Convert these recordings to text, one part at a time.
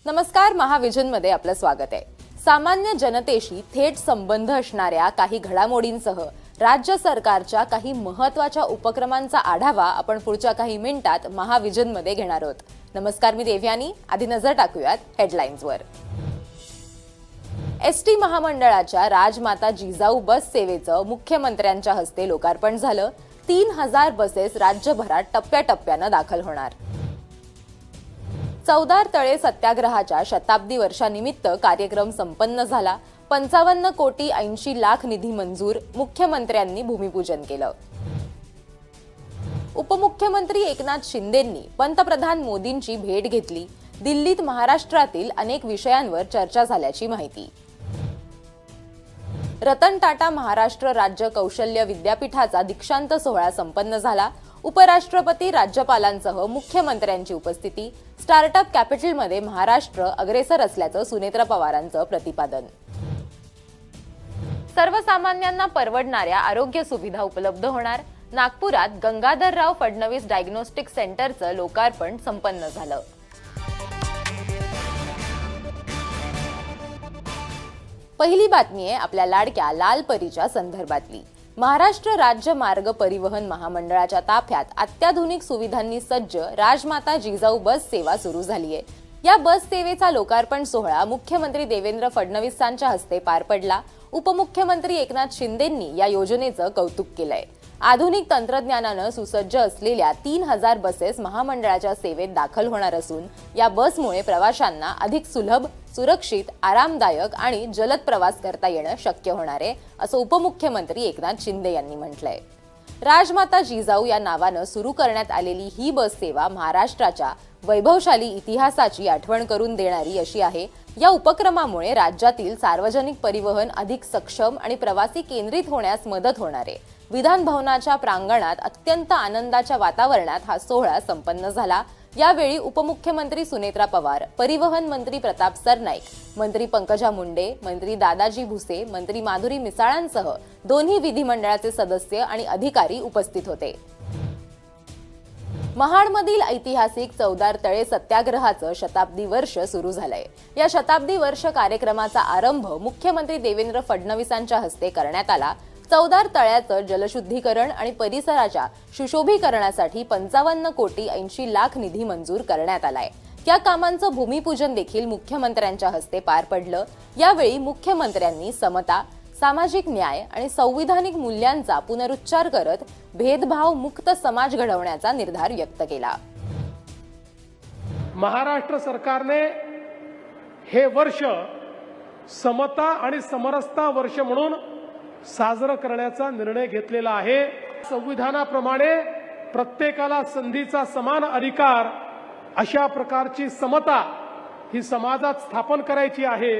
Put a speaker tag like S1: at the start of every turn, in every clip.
S1: नमस्कार, महाविजनमध्ये आपलं स्वागत आहे। सामान्य जनतेशी थेट संबंध असणाऱ्या काही घडामोडींसह राज्य सरकारच्या काही महत्त्वाच्या उपक्रमांचा आढावा आपण पुढच्या काही मिनिटात महाविजनमध्ये घेणार आहोत। नमस्कार, मी देवयानी। आधी नजर टाकूयात हेडलाईन्सवर। एसटी महामंडळाच्या राजमाता जिजाऊ बस सेवेचं मुख्यमंत्र्यांच्या हस्ते लोकार्पण झालं। 3000 बसेस राज्यभरात टप्प्याटप्प्याने दाखल होणार। चौदार तळे सत्याग्रहाच्या शताब्दी वर्षानिमित्त कार्यक्रम संपन्न झाला। 55 कोटी 80 लाख निधी मंजूर, मुख्यमंत्र्यांनी भूमिपूजन केलं। उपमुख्यमंत्री एकनाथ शिंदेंनी पंतप्रधान मोदींची भेट घेतली। दिल्लीत महाराष्ट्रातील अनेक विषयांवर चर्चा झाल्याची माहिती। रतन टाटा महाराष्ट्र राज्य कौशल्य विद्यापीठाचा दीक्षांत सोहळा संपन्न झाला। उपराष्ट्रपती, राज्यपालांसह मुख्यमंत्र्यांची उपस्थिती। स्टार्टअप कॅपिटलमध्ये महाराष्ट्र अग्रेसर असल्याचं सुनेत्रा पवारांचं प्रतिपादन। सर्वसामान्यांना परवडणाऱ्या आरोग्य सुविधा उपलब्ध होणार। नागपुरात गंगाधरराव फडणवीस डायग्नोस्टिक सेंटरचं लोकार्पण संपन्न झालं। पहिली बातमी आहे आपल्या लाडक्या लाल परीच्या संदर्भातली। महाराष्ट्र राज्य मार्ग परिवहन महामंडळाच्या ताफ्यात अत्याधुनिक सुविधांनी सज्ज राजमाता जिजाऊ बस सेवा सुरू झाली आहे। या बस सेवेचा लोकार्पण सोहळा मुख्यमंत्री देवेंद्र फडणवीसांच्या हस्ते पार पडला। उपमुख्यमंत्री एकनाथ शिंदेंनी या योजनेचं कौतुक केलंय। आधुनिक तंत्रज्ञानानं सुसज्ज असलेल्या 3000 बसेस महामंडळाच्या सेवेत दाखल होणार असून या बसमुळे प्रवाशांना अधिक सुलभ, सुरक्षित, आरामदायक आणि जलद प्रवास करता येणं शक्य होणार आहे, असं उपमुख्यमंत्री एकनाथ शिंदे यांनी म्हटलंय। राजमाता जिजाऊ या नावानं सुरू करण्यात आलेली ही बस सेवा महाराष्ट्राच्या वैभवशाली इतिहासाची आठवण करून देणारी अशी आहे। या उपक्रमामुळे राज्यातील सार्वजनिक परिवहन अधिक सक्षम आणि प्रवासी केंद्रित होण्यास मदत होणार आहे। विधान भवनाच्या प्रांगणात अत्यंत आनंदाच्या वातावरणात हा सोहळा संपन्न झाला। यावेळी उपमुख्यमंत्री सुनेत्रा पवार, परिवहन मंत्री प्रताप सरनाईक, मंत्री पंकजा मुंडे, मंत्री दादाजी भुसे, मंत्री माधुरी मिसाळांसह दोन्ही विधिमंडळाचे सदस्य आणि अधिकारी उपस्थित होते। महाडमधील ऐतिहासिक चौदार तळे सत्याग्रहाचं शताब्दी वर्ष सुरू झालंय। या शताब्दी वर्ष कार्यक्रमाचा आरंभ मुख्यमंत्री देवेंद्र फडणवीसांच्या हस्ते करण्यात आला। चौदार तळ्याचं जलशुद्धीकरण आणि परिसराच्या सुशोभीकरणासाठी 55 कोटी 80 लाख निधी मंजूर करण्यात आलाय। या कामांचं भूमिपूजन देखील मुख्यमंत्र्यांच्या हस्ते पार पडलं। यावेळी मुख्यमंत्र्यांनी समता, सामाजिक न्याय आणि संविधानिक मूल्यांचा पुनरुच्चार करत भेदभाव मुक्त समाज घडवण्याचा निर्धार व्यक्त केला।
S2: महाराष्ट्र सरकारने हे वर्ष समता आणि समरसता वर्ष म्हणून साजरं करण्याचा निर्णय घेतलेला आहे। संविधानाप्रमाणे प्रत्येकाला संधीचा समान अधिकार, अशा प्रकारची समता ही समाजात स्थापन करायची आहे।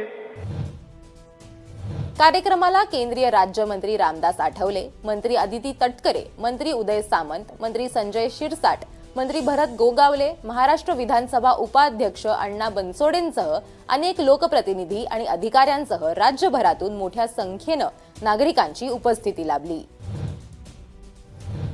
S1: कार्यक्रमाला केंद्रीय राज्यमंत्री रामदास आठवले, मंत्री अदिती तटकरे, मंत्री उदय सामंत, मंत्री संजय शिरसाट, मंत्री भरत गोगावले, महाराष्ट्र विधानसभा उपाध्यक्ष अण्णा बनसोडेंसह अनेक लोकप्रतिनिधी आणि अधिकाऱ्यांसह राज्यभरातून मोठ्या संख्येनं नागरिकांची उपस्थिती लाभली।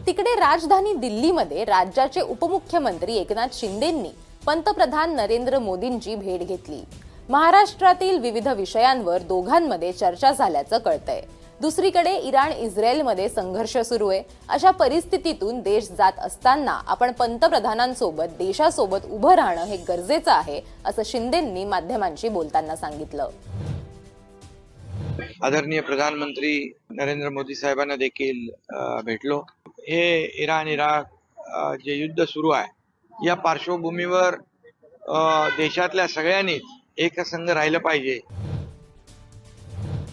S1: तिकडे राजधानी दिल्लीमध्ये राज्याचे उपमुख्यमंत्री एकनाथ शिंदेंनी पंतप्रधान नरेंद्र मोदींची भेट घेतली। महाराष्ट्रातील विविध विषयांवर दोघांमध्ये चर्चा झाल्याचं कळतंय। दुसरीकडे इराण इस्रायलमध्ये संघर्ष सुरू आहे। अशा परिस्थितीतून देश जात असताना आपण पंतप्रधानांसोबत देशासोबत उभं राहणं हे गरजेचं आहे, असं शिंदेंनी माध्यमांशी बोलताना सांगितलं।
S3: आदरणीय प्रधानमंत्री नरेंद्र मोदी साहेबांना देखील भेटलो। हे इराण इराक जे युद्ध सुरू आहे या पार्श्वभूमीवर देशातल्या सगळ्यांनीच एकसंघ राहिलं पाहिजे।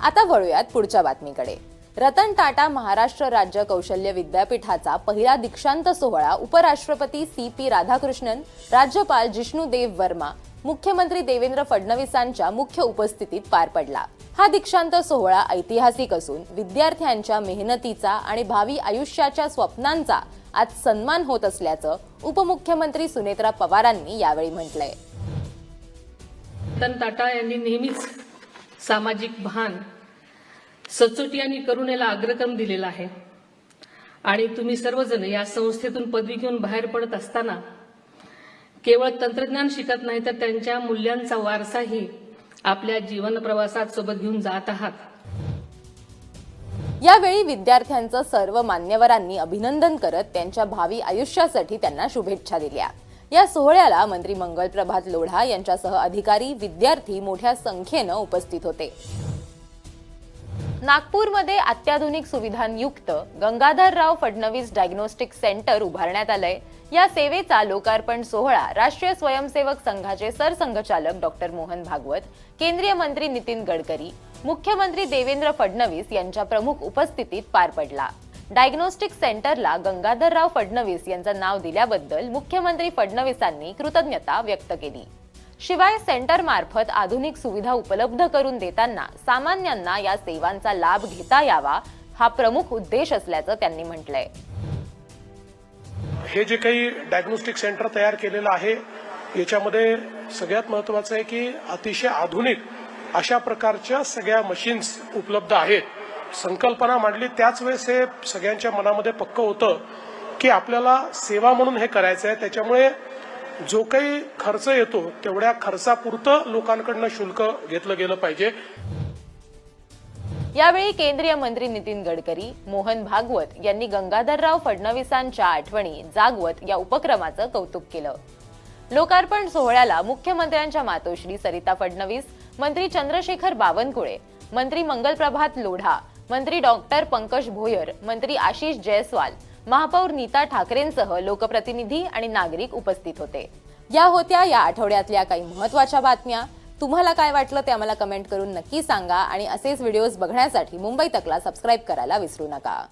S1: आता वळूयात पुढच्या बातमीकडे। रतन टाटा महाराष्ट्र राज्य कौशल्य विद्यापीठाचा पहिला दीक्षांत सोहळा उपराष्ट्रपती CP राधाकृष्णन, राज्यपाल जिष्णुदेव वर्मा, मुख्यमंत्री देवेंद्र फडणवीसांच्या मुख्य उपस्थितीत पार पडला। हा दीक्षांत सोहळा ऐतिहासिक असून विद्यार्थ्यांच्या मेहनतीचा आणि भावी आयुष्याच्या स्वप्नांचा आज सन्मान होत असल्याचं उपमुख्यमंत्री सुनेत्रा पवारांनी यावेळी म्हटलंय।
S4: रतन टाटा यांनी नेहमीच सामाजिक भान, सचोटी आणि करुणेला अग्रक्रम दिलेला आहे आणि तुम्ही सर्वजण या संस्थेतून पदवी घेऊन बाहेर पडत असताना केवळ तंत्रज्ञान शिकत नाही तर त्यांच्या मूल्यांचा वारसाही आपल्या जीवन प्रवासात सोबत घेऊन जात आहात.
S1: यावेळी विद्यार्थ्यांचं सर्व मान्यवरांनी अभिनंदन करत त्यांच्या भावी आयुष्यासाठी त्यांना शुभेच्छा दिल्या. या सोहळ्याला मंत्री मंगलप्रभात लोढा यांच्यासह अधिकारी, विद्यार्थी मोठ्या संख्येनं उपस्थित होते. नागपूरमध्ये अत्याधुनिक सुविधांयुक्त गंगाधरराव फडणवीस डायग्नोस्टिक सेंटर उभारण्यात आलंय. या सेवेचा लोकार्पण सोहळा राष्ट्रीय स्वयंसेवक संघाचे सरसंघचालक डॉक्टर मोहन भागवत, केंद्रीय मंत्री नितीन गडकरी, मुख्यमंत्री देवेंद्र फडणवीस यांच्या प्रमुख उपस्थितीत पार पडला. डायग्नोस्टिक सेंटरला गंगाधरराव फडणवीस यांचं नाव दिल्याबद्दल मुख्यमंत्री फडणवीसांनी कृतज्ञता व्यक्त केली. शिवाय सेंटरमार्फत आधुनिक सुविधा उपलब्ध करून देताना सामान्यांना या सेवांचा लाभ घेता यावा हा प्रमुख उद्देश असल्याचं त्यांनी म्हटलंय.
S2: हे जे काही डायग्नोस्टिक सेंटर तयार केलेलं आहे याच्यामध्ये सगळ्यात महत्वाचं आहे की अतिशय आधुनिक अशा प्रकारच्या सगळ्या मशीन्स उपलब्ध आहेत. संकल्पना मांडली त्याच वेळेस हे सगळ्यांच्या मनामध्ये पक्क होतं की आपल्याला सेवा म्हणून हे करायचं आहे. त्याच्यामुळे जो काही खर्च येतो तेवढ्या खर्चापुरतं लोकांकडनं शुल्क घेतलं गेलं पाहिजे.
S1: यावेळी केंद्रीय मंत्री नितीन गडकरी, मोहन भागवत यांनी गंगाधरराव फडणवीसांच्या आठवणी जागवत या उपक्रमाचं कौतुक केलं. लोकार्पण सोहळ्याला मुख्यमंत्र्यांच्या मातोश्री सरिता फडणवीस, मंत्री चंद्रशेखर बावनकुळे, मंत्री मंगलप्रभात लोढा, मंत्री डॉक्टर पंकज भोयर, मंत्री आशिष जयस्वाल, महापौर नीता ठाकरेंसह लोकप्रतिनिधी आणि नागरिक उपस्थित होते. या होत्या या आठवड्यातल्या काही महत्त्वाच्या बातम्या. तुम्हाला काय वाटलं ते आम्हाला कमेंट करून नक्की सांगा आणि असेच व्हिडिओज बघण्यासाठी मुंबई तकला सबस्क्राईब करायला विसरू नका.